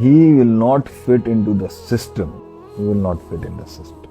He will not fit into the system. He will not fit in the system.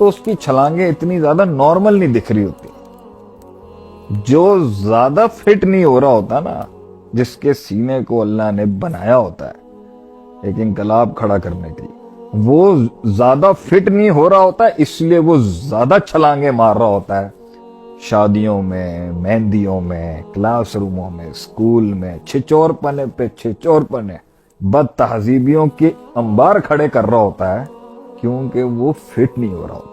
تو اس کی چھلانگیں اتنی زیادہ normal نہیں دکھ رہی ہوتی. جو زیادہ فٹ نہیں ہو رہا ہوتا نا, جس کے سینے کو اللہ نے بنایا ہوتا ہے ایک انقلاب کھڑا کرنے کے لیے, وہ زیادہ فٹ نہیں ہو رہا ہوتا ہے, اس لیے وہ زیادہ چھلانگیں مار رہا ہوتا ہے. شادیوں میں, مہندیوں میں, کلاس روموں میں, اسکول میں, چھچور پنے پہ چھچور پنے, بد تہذیبیوں کے انبار کھڑے کر رہا ہوتا ہے, کیونکہ وہ فٹ نہیں ہو رہا ہوتا.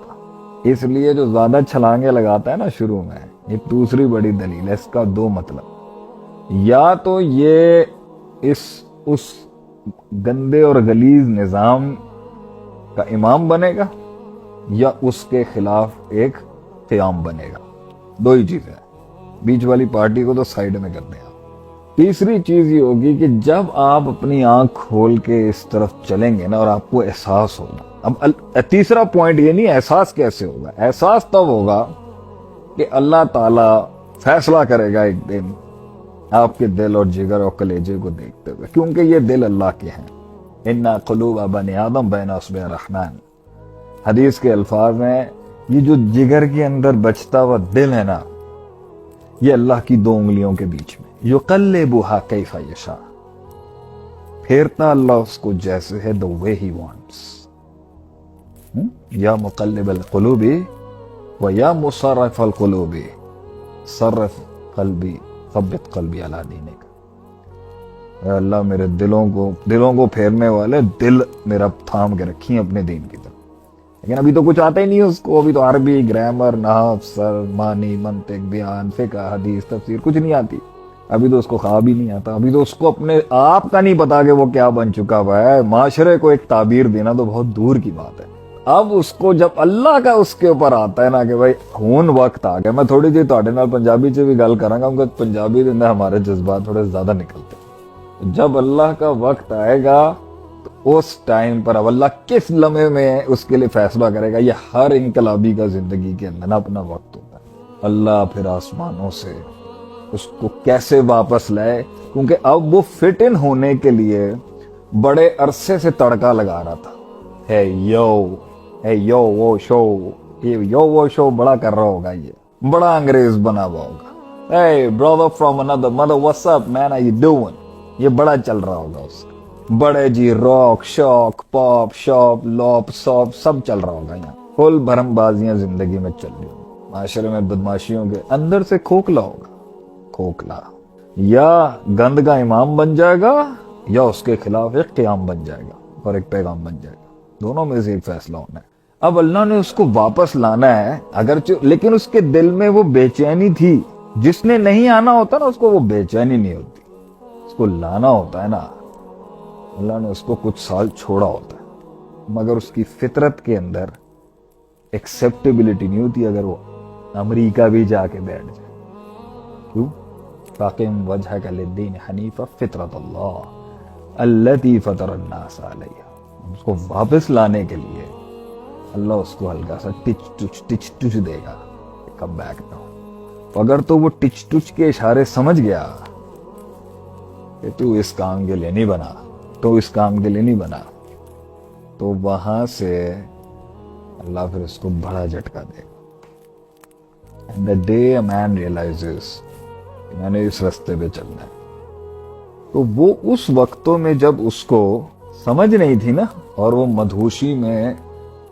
اس لیے جو زیادہ چھلانگیں لگاتا ہے نا شروع میں, یہ دوسری بڑی دلیل ہے. اس کا دو مطلب, یا تو یہ اس گندے اور غلیظ نظام کا امام بنے گا, یا اس کے خلاف ایک قیام بنے گا. دو ہی چیزیں ہیں, بیچ والی پارٹی کو تو سائیڈ میں کر دیں. تیسری چیز یہ ہوگی کہ جب آپ اپنی آنکھ کھول کے اس طرف چلیں گے نا, اور آپ کو احساس ہوگا. اب تیسرا پوائنٹ یہ نہیں احساس کیسے ہوگا, احساس تب ہوگا کہ اللہ تعالی فیصلہ کرے گا ایک دن آپ کے دل اور جگر اور کلیجے کو دیکھتے ہوئے, کیونکہ یہ دل اللہ کے ہیں. اِنَّ قُلُوبَ بَنِي آدَمَ بَيْنَ أَصْبِعِ الرَّحْمَنِ. حدیث کے الفاظ ہیں, یہ جو جگر کے اندر بچتا ہوا دل ہے نا, یہ اللہ کی دو انگلیوں کے بیچ میں. يُقَلِّبُهَا كَيْفَ يَشَاءُ, پھیرتا اللہ اس کو جیسے ہے, the way he wants. یا مقلب القلوب و یا مصرف القلوب صرف قلبی ثبت قلبی علی دینک. اے اللہ میرے دلوں کو پھیرنے والے دل میرا تھام کے رکھی اپنے دین کی طرف. لیکن ابھی تو کچھ آتا ہی نہیں اس کو, ابھی تو عربی, گرامر, نحو, صرف, معنی, منطق, بیان, فقہ, حدیث, تفسیر کچھ نہیں آتی. ابھی تو اس کو خواب ہی نہیں آتا. ابھی تو اس کو اپنے آپ کا نہیں پتا کہ وہ کیا بن چکا ہوا ہے. معاشرے کو ایک تعبیر دینا تو بہت دور کی بات ہے. اب اس کو جب اللہ کا اس کے اوپر آتا ہے نا کہ بھائی ہون وقت آ گیا. میں تھوڑی جی تواڈے نال پنجابی چ بھی گل کراں گا, کیونکہ پنجابی دے اندر ہمارے جذبات تھوڑے زیادہ نکلتے ہیں. جب اللہ کا وقت آئے گا تو اس ٹائم پر اب اللہ کس لمحے میں اس کے لیے فیصلہ کرے گا. یہ ہر انقلابی کا زندگی کے اندر اپنا وقت ہوتا ہے. اللہ پھر آسمانوں سے اس کو کیسے واپس لائے, کیونکہ اب وہ فٹ ان ہونے کے لیے بڑے عرصے سے تڑکا لگا رہا تھا. یو وہ شو بڑا کر رہا ہوگا, یہ بڑا انگریز بنا ہوا ہوگا. Hey brother from another mother, what's up man, how you doing? یہ بڑا چل رہا ہوگا اس کا. بڑے جی راک, شاک, پاپ, شاپ, لوپ, ساپ سب چل رہا ہوگا. یہاں فل بھرم بازیاں زندگی میں چل رہی ہوں. معاشرے میں بدماشیوں کے اندر سے کھوکھلا ہوگا, کھوکھلا. یا گند کا امام بن جائے گا, یا اس کے خلاف ایک قیام بن جائے گا اور ایک پیغام بن جائے گا. دونوں میں سے ایک فیصلہ ہونا ہے. اب اللہ نے اس کو واپس لانا ہے اگرچہ, لیکن اس کے دل میں وہ بے چینی تھی. جس نے نہیں آنا ہوتا نا اس کو وہ بے چینی نہیں ہوتی. اس کو لانا ہوتا ہے نا, اللہ نے اس کو کچھ سال چھوڑا ہوتا ہے, مگر اس کی فطرت کے اندر ایکسیپٹیبلٹی نہیں ہوتی اگر وہ امریکہ بھی جا کے بیٹھ جائے. کیوں؟ فاقم وجہک للدین حنیفہ فطرت اللہ التی فطر الناس علیہا. اس کو واپس لانے کے لیے اللہ اس کو ہلکا سا ٹچ دے گا, کم بیک ناؤ. اگر تو وہ ٹچ ٹچ کے اشارے سمجھ گیا کہ تو اس کام کے لیے نہیں بنا, تو وہاں سے اللہ پھر اس کو بڑا جھٹکا دے گا. And the day a man realizes کہ میں نے اس رستے پہ چلنا ہے, تو وہ اس وقتوں میں جب اس کو سمجھ نہیں تھی نا, اور وہ مدہوشی میں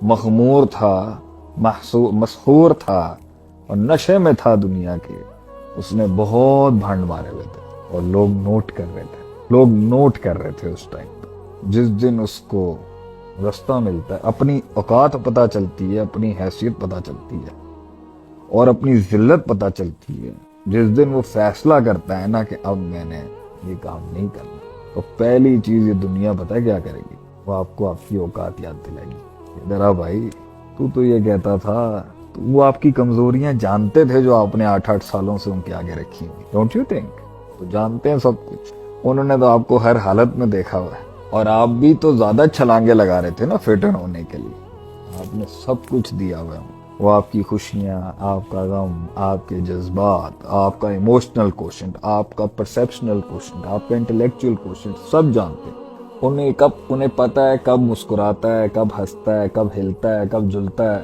مخمور تھا, مسحور تھا اور نشے میں تھا دنیا کے, اس نے بہت بھانڈ مارے ہوئے تھے اور لوگ نوٹ کر رہے تھے اس ٹائم پہ. جس دن اس کو رستہ ملتا ہے, اپنی اوقات پتہ چلتی ہے, اپنی حیثیت پتہ چلتی ہے اور اپنی ذلت پتہ چلتی ہے, جس دن وہ فیصلہ کرتا ہے نا کہ اب میں نے یہ کام نہیں کرنا, تو پہلی چیز یہ دنیا پتہ کیا کرے گی, وہ آپ کو آپ کی اوقات یاد دلائے گی. ذرا بھائی تو یہ کہتا تھا, تو وہ آپ کی کمزوریاں جانتے تھے جو آپ نے 8 سالوں سے ان کے آگے رکھی ہوئی. Don't you think? تو جانتے ہیں سب کچھ. انہوں نے تو آپ کو ہر حالت میں دیکھا ہوا ہے, اور آپ بھی تو زیادہ چھلانگے لگا رہے تھے نا فٹ ہونے کے لیے. آپ نے سب کچھ دیا ہوا ہے. وہ آپ کی خوشیاں, آپ کا غم, آپ کے جذبات, آپ کا ایموشنل کوشنٹ, آپ کا پرسیپشنل کوشنٹ, آپ کا انٹلیکچوئل کوشنٹ سب جانتے ہیں. انہیں پتہ ہے کب مسکراتا ہے, کب ہنستا ہے, کب ہلتا ہے, کب جھلتا ہے.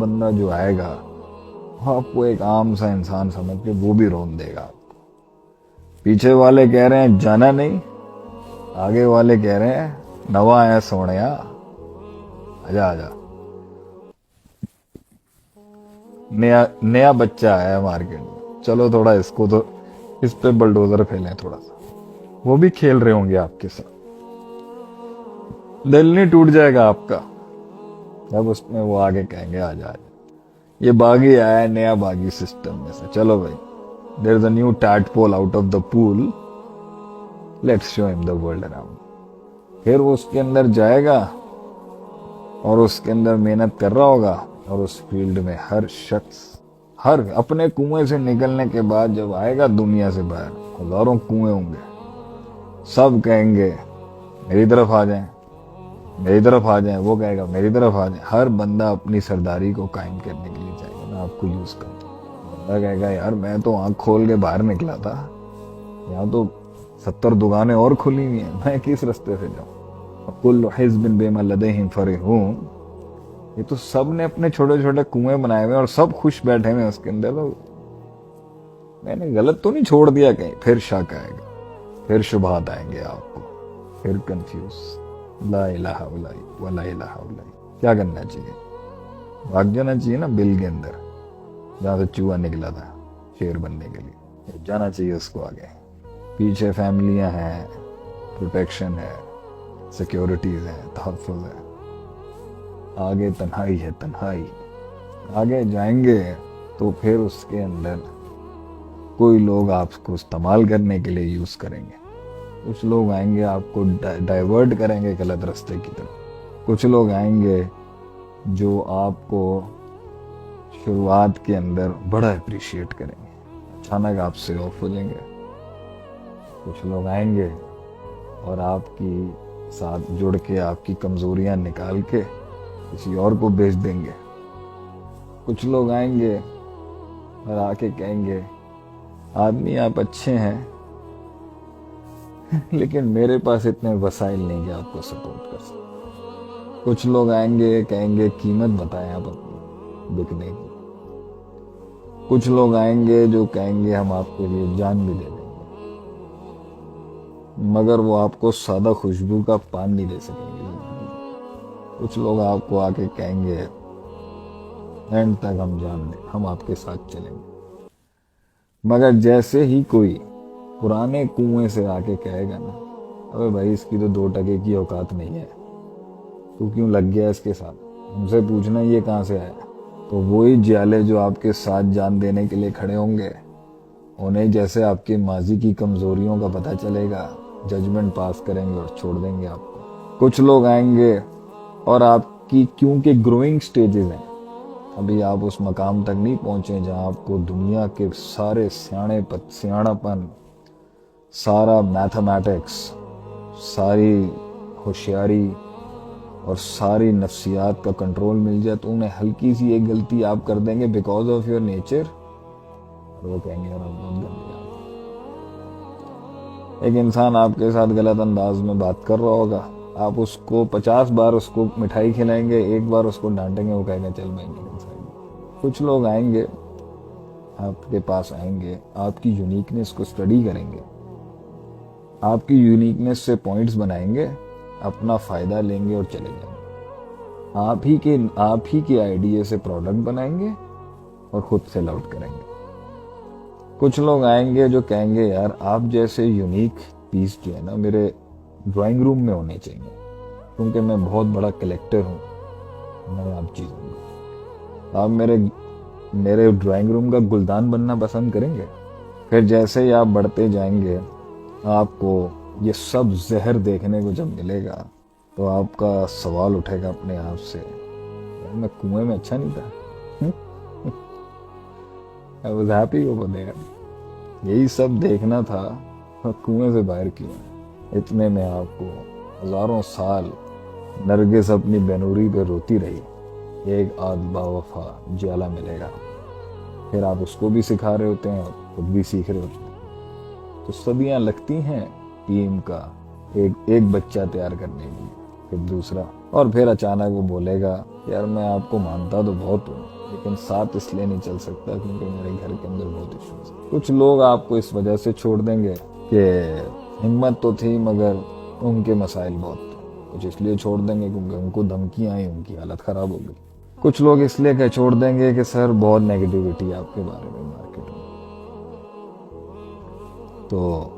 بندہ جو آئے گا آپ کو ایک عام سا انسان سمجھ کے وہ بھی رون دے گا آپ کو. پیچھے والے کہہ رہے ہیں جانا نہیں, آگے والے کہہ رہے ہیں نوا ہے سونیا, آجا آجا. نیا بچہ آیا ہے مارکیٹ میں, چلو تھوڑا اس کو تو اس پہ بلڈوزر پھیلیں تھوڑا سا. وہ بھی کھیل رہے ہوں گے آپ کے ساتھ. دل نہیں ٹوٹ جائے گا آپ کا جب اس میں وہ آگے کہیں گے آجا آجا. یہ باغی آیا ہے نیا باغی سسٹم میں سے, چلو بھائی there is a new tadpole out of the pool, let's show them the world around. پھر وہ اس کے اندر جائے گا اور اس کے اندر محنت کر رہا ہوگا, اور اس فیلڈ میں ہر شخص ہر اپنے کنویں سے نکلنے کے بعد جب آئے گا دنیا سے باہر, ہزاروں کنویں ہوں گے, سب کہیں گے میری طرف آ جائیں, میری طرف آ جائیں. وہ کہے گا میری طرف آ جائیں. ہر بندہ اپنی سرداری کو قائم کرنے کے لیے چاہیے نا آپ کو یوز کرتا. بندہ کہے گا یار میں تو آنکھ کھول کے باہر نکلا تھا, یہاں تو 70 دکانیں اور کھلی ہوئی ہیں, میں کس رستے سے جاؤں. کل حزب بما لدیہم فرحون. یہ تو سب نے اپنے چھوٹے چھوٹے کنویں بنائے ہوئے اور سب خوش بیٹھے ہوئے اس کے اندر. میں نے غلط تو نہیں چھوڑ دیا کہیں. پھر شک آئے گا, پھر شبہات آئیں گے آپ کو, پھر کنفیوز. لا الہ الا اللہ ولا الہ الا اللہ. کیا کرنا چاہیے؟ بھاگ جانا چاہیے نا بل کے اندر جہاں سے چوہا نکلا تھا شیر بننے کے لیے. جانا چاہیے اس کو آگے. پیچھے فیملیاں ہیں, پروٹیکشن ہے, سیکیورٹیز ہیں, تحفظ ہے. آگے تنہائی ہے, تنہائی. آگے جائیں گے تو پھر اس کے اندر کوئی لوگ آپ کو استعمال کرنے کے لیے یوز کریں گے, کچھ لوگ آئیں گے آپ کو ڈائیورٹ کریں گے غلط راستے کی طرف, کچھ لوگ آئیں گے جو آپ کو شروعات کے اندر بڑا اپریشیٹ کریں گے, اچانک آپ سے آف ہو جائیں گے. کچھ لوگ آئیں گے اور آپ کی ساتھ جڑ کے آپ کی کمزوریاں نکال کے کسی اور کو بیچ دیں گے. کچھ لوگ آئیں گے اور آ کے کہیں گے آدمی آپ اچھے ہیں لیکن میرے پاس اتنے وسائل نہیں کہ آپ کو سپورٹ کر سکیں. کچھ لوگ آئیں گے کہیں گے قیمت بتائیں آپ اپنی بکنے کی. کچھ لوگ آئیں گے جو کہیں گے ہم آپ کے لیے جان بھی دے دیں گے, مگر وہ آپ کو سادہ خوشبو کا پان نہیں دے سکیں گے. کچھ لوگ آپ کو آ کے کہیں گے اینڈ تک ہم جان دیں, ہم آپ کے ساتھ چلیں گے. مگر جیسے ہی کوئی پرانے کنویں سے آ کے کہے گا نا ابے بھائی اس کی تو 2% کی اوقات نہیں ہے, تو کیوں لگ گیا اس کے ساتھ, ہم سے پوچھنا یہ کہاں سے آیا, تو وہی جیالے جو آپ کے ساتھ جان دینے کے لیے کھڑے ہوں گے, انہیں جیسے آپ کے ماضی کی کمزوریوں کا پتہ چلے گا ججمنٹ پاس کریں گے اور چھوڑ دیں گے آپ کو. کچھ لوگ آئیں گے اور آپ کی کیونکہ گروئنگ سٹیجز ہیں, ابھی آپ اس مقام تک نہیں پہنچے جہاں آپ کو دنیا کے سارے سیاڑا پن, سارا میتھمیٹکس, ساری ہوشیاری اور ساری نفسیات کا کنٹرول مل جائے, تو انہیں ہلکی سی ایک غلطی آپ کر دیں گے بیکاز آف یور نیچر, اور وہ کہیں گے یار آپ بہت گندے. ایک انسان آپ کے ساتھ غلط انداز میں بات کر رہا ہوگا, آپ اس کو 50 بار اس کو مٹھائی کھلائیں گے, ایک بار اس کو ڈانٹیں گے, وہ کہے گا چل میں نکل سائیں گے. کچھ لوگ آئیں گے آپ کے پاس, آئیں گے آپ کی یونیکنیس کو اسٹڈی کریں گے, آپ کی یونیکنیس سے پوائنٹس بنائیں گے, اپنا فائدہ لیں گے اور چلے جائیں گے. آپ ہی کے آئیڈیا سے پروڈکٹ بنائیں گے اور خود سیل آؤٹ کریں گے. کچھ لوگ آئیں گے جو کہیں گے یار آپ جیسے یونیک پیس جو ہے نا میرے ڈرائنگ روم میں ہونے چاہیے, کیونکہ میں بہت بڑا کلیکٹر ہوں نایاب چیزوں کا. آپ میرے ڈرائنگ روم کا گلدان بننا پسند کریں گے. پھر جیسے ہی آپ بڑھتے جائیں گے آپ کو یہ سب زہر دیکھنے کو جب ملے گا تو آپ کا سوال اٹھے گا اپنے آپ سے, یار میں کنویں میں اچھا نہیں تھا. I was happy over there. یہی سب دیکھنا تھا اور کنویں سے باہر کیوں ہے. اتنے میں آپ کو ہزاروں سال نرگس اپنی بینوری پہ روتی رہی, ایک آدھ با وفا جیالہ ملے گا. پھر آپ اس کو بھی سکھا رہے ہوتے ہیں اور خود بھی سیکھ رہے ہوتے ہیں. تو صدیاں لگتی ہیں ٹیم کا ایک بچہ تیار کرنے کے لیے. پھر دوسرا، اور پھر اچانک وہ بولے گا یار میں آپ کو مانتا تو بہت ہوں لیکن ساتھ اس لیے نہیں چل سکتا کیونکہ میرے گھر کے اندر بہت ایشوز ہیں۔ کچھ لوگ آپ کو اس وجہ سے چھوڑ دیں گے کہ ہمت تو تھی مگر ان کے مسائل بہت تھے، کچھ اس لیے چھوڑ دیں گے کیونکہ ان کو دھمکیاں آئیں، ان کی حالت خراب ہو گئی، کچھ لوگ اس لیے کہ چھوڑ دیں گے کہ سر بہت نیگیٹیوٹی آپ کے بارے میں مارکیٹ میں۔ تو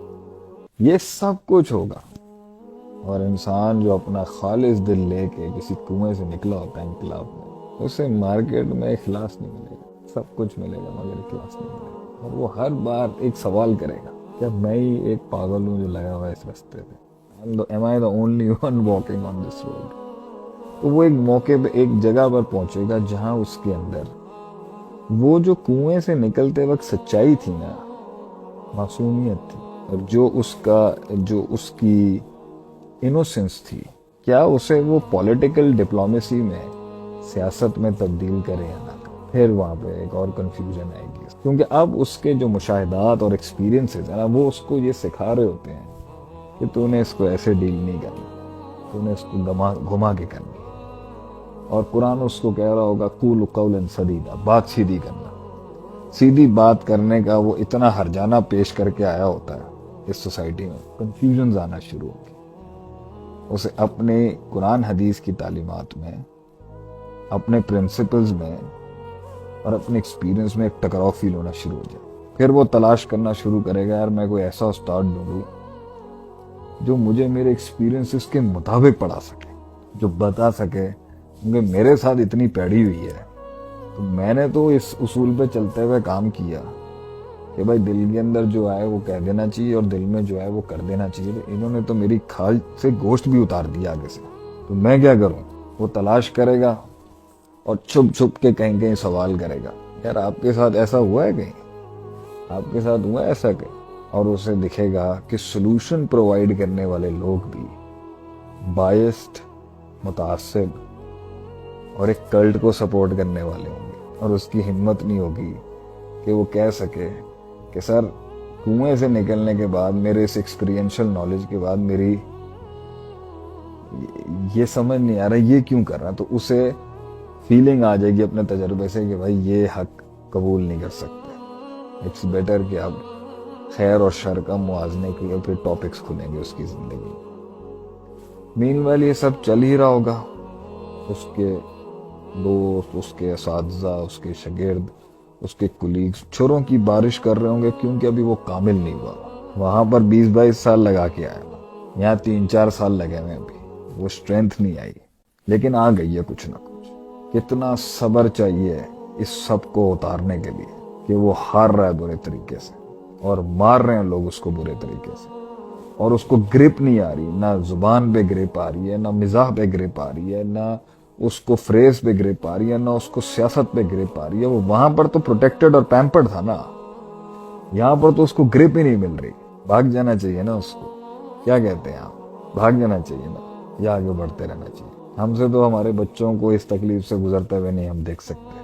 یہ سب کچھ ہوگا، اور انسان جو اپنا خالص دل لے کے کسی کنویں سے نکلا ہوتا ہے انقلاب میں، اسے مارکیٹ میں اخلاص نہیں ملے گا، سب کچھ ملے گا مگر اخلاص نہیں ملے گا، اور وہ ہر بار ایک سوال کرے گا کہ میں ہی ایک پاگل ہوں جو لگا ہوا ہے اس راستے پہ، am I the only one walking on this road؟ تو وہ ایک موقع پہ ایک جگہ پر پہنچے گا جہاں اس کے اندر وہ جو کنویں سے نکلتے وقت سچائی تھی نا، معصومیت تھی، اور جو اس کی انوسنس تھی، کیا اسے وہ پولیٹیکل ڈپلومیسی میں، سیاست میں تبدیل کرے یا نہ کرے؟ پھر وہاں پہ ایک اور کنفیوژن آئے گی، کیونکہ اب اس کے جو مشاہدات اور ایکسپیرینسز ہیں نا، وہ اس کو یہ سکھا رہے ہوتے ہیں کہ تو نے اس کو ایسے ڈیل نہیں کرنا، تو نے اس کو گھما کے کرنی ہے، اور قرآن اس کو کہہ رہا ہوگا قول قولا سدیدا، بات سیدھی کرنا، سیدھی بات کرنے کا وہ اتنا ہرجانہ پیش کر کے آیا ہوتا ہے اس سوسائٹی میں، کنفیوژنز آنا شروع ہو گئی، اسے اپنے قرآن حدیث کی تعلیمات میں، اپنے پرنسپلز میں اور اپنے ایکسپیرینس میں ایک ٹکراؤ فیل ہونا شروع ہو جائے، پھر وہ تلاش کرنا شروع کرے گا یار میں کوئی ایسا استاد ڈھونڈوں جو مجھے میرے ایکسپیرینسز کے مطابق پڑھا سکے، جو بتا سکے، کیونکہ میرے ساتھ اتنی پیڑی ہوئی ہے تو میں نے تو اس اصول پہ چلتے ہوئے کام کیا کہ بھائی دل کے اندر جو آئے وہ کہہ دینا چاہیے اور دل میں جو آئے وہ کر دینا چاہیے، تو انہوں نے تو میری کھال سے گوشت بھی اتار دیا آگے سے، تو میں کیا کروں؟ وہ تلاش کرے گا اور چھپ چھپ کے کہیں کہیں سوال کرے گا یار آپ کے ساتھ ایسا ہوا ہے کہیں، آپ کے ساتھ ہوا ہے ایسا کہیں، اور اسے دکھے گا کہ سلوشن پرووائڈ کرنے والے لوگ بھی بائسڈ، متعصب اور ایک کلٹ کو سپورٹ کرنے والے ہوں گے، اور اس کی ہمت نہیں ہوگی کہ وہ کہہ سکے کہ سر کنویں سے نکلنے کے بعد میرے اس ایکسپیرینشل نالج کے بعد میری یہ سمجھ نہیں آ رہا یہ کیوں کر رہا، تو اسے فیلنگ آ جائے گی اپنے تجربے سے کہ بھائی یہ حق قبول نہیں کر سکتے، اٹس بیٹر کہ اب خیر اور شر کا موازنے کے لیے پھر ٹاپکس کھلیں گے اس کی زندگی میں۔ مین ویل یہ سب چل ہی رہا ہوگا، اس کے دوست، اس کے اساتذہ، اس کے شاگرد، اس کے کولیگز چھروں کی بارش کر رہے ہوں گے کیونکہ ابھی وہ کامل نہیں ہوا، وہاں پر 20-22 سال لگا کے آیا، یہاں 3-4 سال لگے ہوئے، ابھی وہ اسٹرینتھ نہیں آئی لیکن آ گئی ہے کچھ نہ کچھ۔ کتنا صبر چاہیے اس سب کو اتارنے کے لیے کہ وہ ہار رہا ہے برے طریقے سے، اور مار رہے ہیں لوگ اس کو برے طریقے سے، اور اس کو گرپ نہیں آ رہی، نہ زبان پہ گرپ آ رہی ہے، نہ مزاح پہ گرپ آ رہی ہے، نہ اس کو فریز پہ گرپ آ رہی ہے، نہ اس کو سیاست پہ گرپ آ رہی ہے۔ وہ وہاں پر تو پروٹیکٹڈ اور پیمپرڈ تھا نا، یہاں پر تو اس کو گرپ ہی نہیں مل رہی، بھاگ جانا چاہیے نا اس کو، کیا کہتے ہیں آپ، بھاگ جانا چاہیے نا، یا آگے بڑھتے رہنا چاہیے؟ ہم سے تو ہمارے بچوں کو اس تکلیف سے گزرتے ہوئے نہیں ہم دیکھ سکتے۔